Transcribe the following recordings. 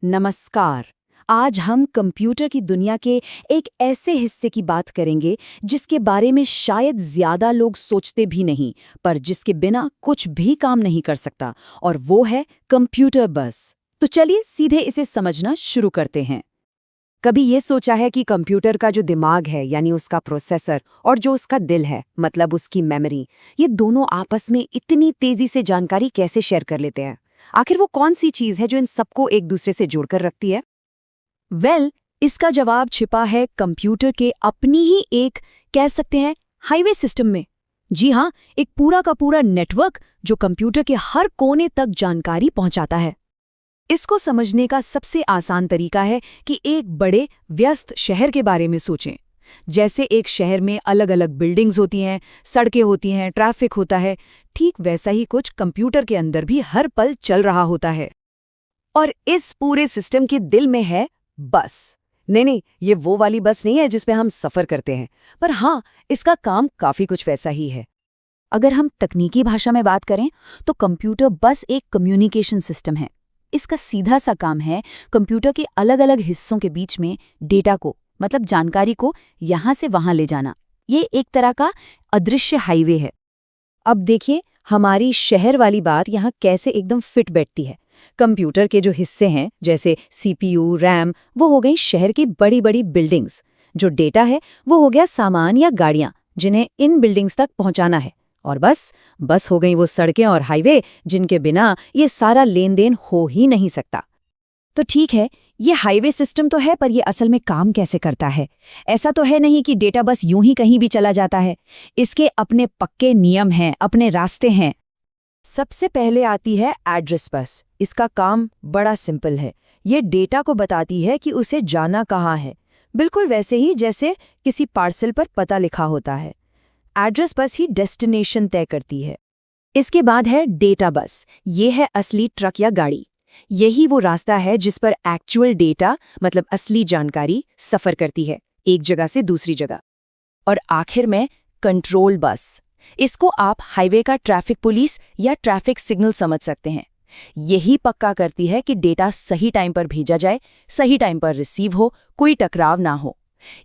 नमस्कार। आज हम कंप्यूटर की दुनिया के एक ऐसे हिस्से की बात करेंगे जिसके बारे में शायद ज्यादा लोग सोचते भी नहीं, पर जिसके बिना कुछ भी काम नहीं कर सकता, और वो है कंप्यूटर बस। तो चलिए सीधे इसे समझना शुरू करते हैं। कभी ये सोचा है कि कंप्यूटर का जो दिमाग है, यानी उसका प्रोसेसर, और जो उसका दिल है, मतलब उसकी मेमोरी, ये दोनों आपस में इतनी तेजी से जानकारी कैसे शेयर कर लेते हैं? आखिर वो कौन सी चीज है जो इन सबको एक दूसरे से जोड़कर रखती है? इसका जवाब छिपा है कंप्यूटर के अपनी ही एक, कह सकते हैं, हाईवे सिस्टम में। जी हाँ, एक पूरा का पूरा नेटवर्क जो कंप्यूटर के हर कोने तक जानकारी पहुंचाता है। इसको समझने का सबसे आसान तरीका है कि एक बड़े व्यस्त शहर के बारे में सोचें। जैसे एक शहर में अलग अलग बिल्डिंग्स होती हैं, सड़कें होती हैं, ट्रैफिक होता है, ठीक वैसा ही कुछ कंप्यूटर के अंदर भी हर पल चल रहा होता है। और इस पूरे सिस्टम के दिल में है बस। नहीं, ये वो वाली बस नहीं है जिसमें हम सफर करते हैं, पर हाँ, इसका काम काफी कुछ वैसा ही है। अगर हम तकनीकी भाषा में बात करें तो कंप्यूटर बस एक कम्युनिकेशन सिस्टम है। इसका सीधा सा काम है कंप्यूटर के अलग अलग हिस्सों के बीच में डेटा को, मतलब जानकारी को, यहां से वहां ले जाना। ये एक तरह का अदृश्य हाईवे है। अब देखिए हमारी शहर वाली बात यहाँ कैसे एकदम फिट बैठती है। कंप्यूटर के जो हिस्से हैं, जैसे सीपीयू, रैम, वो हो गई शहर की बड़ी बड़ी बिल्डिंग्स। जो डेटा है वो हो गया सामान या गाड़ियां जिन्हें इन बिल्डिंग्स तक पहुंचाना है। और बस हो गई वो सड़कें और हाईवे जिनके बिना ये सारा लेन देन हो ही नहीं सकता। तो ठीक है, ये हाईवे सिस्टम तो है, पर ये असल में काम कैसे करता है? ऐसा तो है नहीं कि डेटा बस यूं ही कहीं भी चला जाता है। इसके अपने पक्के नियम हैं, अपने रास्ते हैं। सबसे पहले आती है एड्रेस बस। इसका काम बड़ा सिंपल है। ये डेटा को बताती है कि उसे जाना कहाँ है, बिल्कुल वैसे ही जैसे किसी पार्सल पर पता लिखा होता है। एड्रेस बस ही डेस्टिनेशन तय करती है। इसके बाद है डेटा बस। ये है असली ट्रक या गाड़ी। यही वो रास्ता है जिस पर एक्चुअल डेटा, मतलब असली जानकारी, सफर करती है एक जगह से दूसरी जगह। और आखिर में कंट्रोल बस। इसको आप हाईवे का ट्रैफिक पुलिस या ट्रैफिक सिग्नल समझ सकते हैं। यही पक्का करती है कि डेटा सही टाइम पर भेजा जाए, सही टाइम पर रिसीव हो, कोई टकराव ना हो।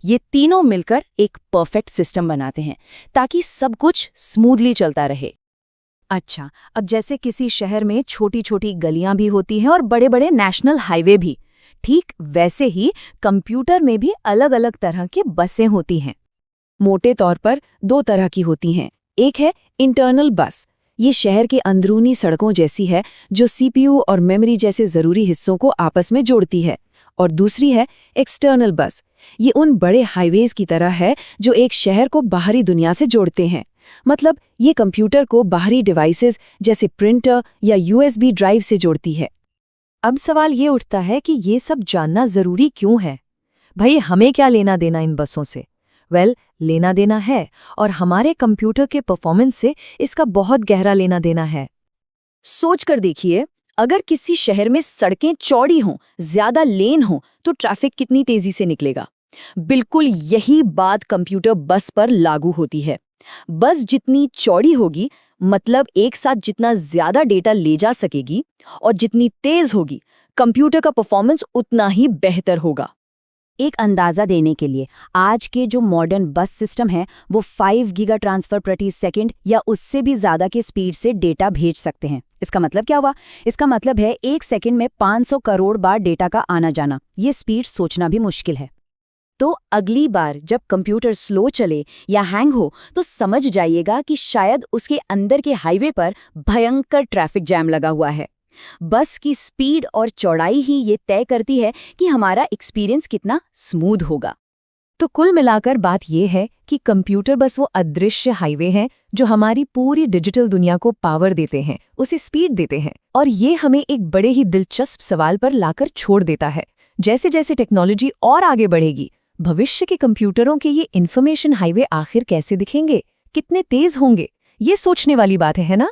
ये तीनों मिलकर एक परफेक्ट सिस्टम बनाते हैं ताकि सब कुछ स्मूथली चलता रहे। अच्छा, अब जैसे किसी शहर में छोटी छोटी गलियां भी होती हैं और बड़े बड़े नेशनल हाईवे भी, ठीक वैसे ही कंप्यूटर में भी अलग अलग तरह की बसें होती हैं। मोटे तौर पर दो तरह की होती हैं। एक है इंटरनल बस। ये शहर के अंदरूनी सड़कों जैसी है, जो सीपीयू और मेमोरी जैसे जरूरी हिस्सों को आपस में जोड़ती है। और दूसरी है एक्सटर्नल बस। ये उन बड़े हाईवेज की तरह है जो एक शहर को बाहरी दुनिया से जोड़ते हैं। मतलब ये कंप्यूटर को बाहरी डिवाइसेस जैसे प्रिंटर या यूएसबी ड्राइव से जोड़ती है। अब सवाल ये उठता है कि ये सब जानना जरूरी क्यों है? भाई, हमें क्या लेना देना इन बसों से? लेना देना है, और हमारे कंप्यूटर के परफॉर्मेंस से इसका बहुत गहरा लेना देना है। सोच कर देखिए, अगर किसी शहर में सड़कें चौड़ी हों, ज्यादा लेन हों, तो ट्रैफिक कितनी तेजी से निकलेगा। बिल्कुल यही बात कंप्यूटर बस पर लागू होती है। बस जितनी चौड़ी होगी, मतलब एक साथ जितना ज्यादा डेटा ले जा सकेगी, और जितनी तेज होगी, कंप्यूटर का परफॉर्मेंस उतना ही बेहतर होगा। एक अंदाजा देने के लिए, आज के जो मॉडर्न बस सिस्टम है वो 5 गीगा ट्रांसफर प्रति सेकंड या उससे भी ज्यादा की स्पीड से डेटा भेज सकते हैं। इसका मतलब क्या हुआ? इसका मतलब है एक सेकंड में 500 करोड़ बार डेटा का आना जाना। ये स्पीड सोचना भी मुश्किल है। तो अगली बार जब कंप्यूटर स्लो चले या हैंग हो, तो समझ जाइएगा कि शायद उसके अंदर के हाईवे पर भयंकर ट्रैफिक जैम लगा हुआ है। बस की स्पीड और चौड़ाई ही ये तय करती है कि हमारा एक्सपीरियंस कितना स्मूथ होगा। तो कुल मिलाकर बात यह है कि कंप्यूटर बस वो अदृश्य हाईवे हैं जो हमारी पूरी डिजिटल दुनिया को पावर देते हैं, उसे स्पीड देते हैं। और ये हमें एक बड़े ही दिलचस्प सवाल पर लाकर छोड़ देता है। जैसे जैसे टेक्नोलॉजी और आगे बढ़ेगी, भविष्य के कंप्यूटरों के ये इन्फॉर्मेशन हाईवे आखिर कैसे दिखेंगे, कितने तेज होंगे? ये सोचने वाली बात है ना?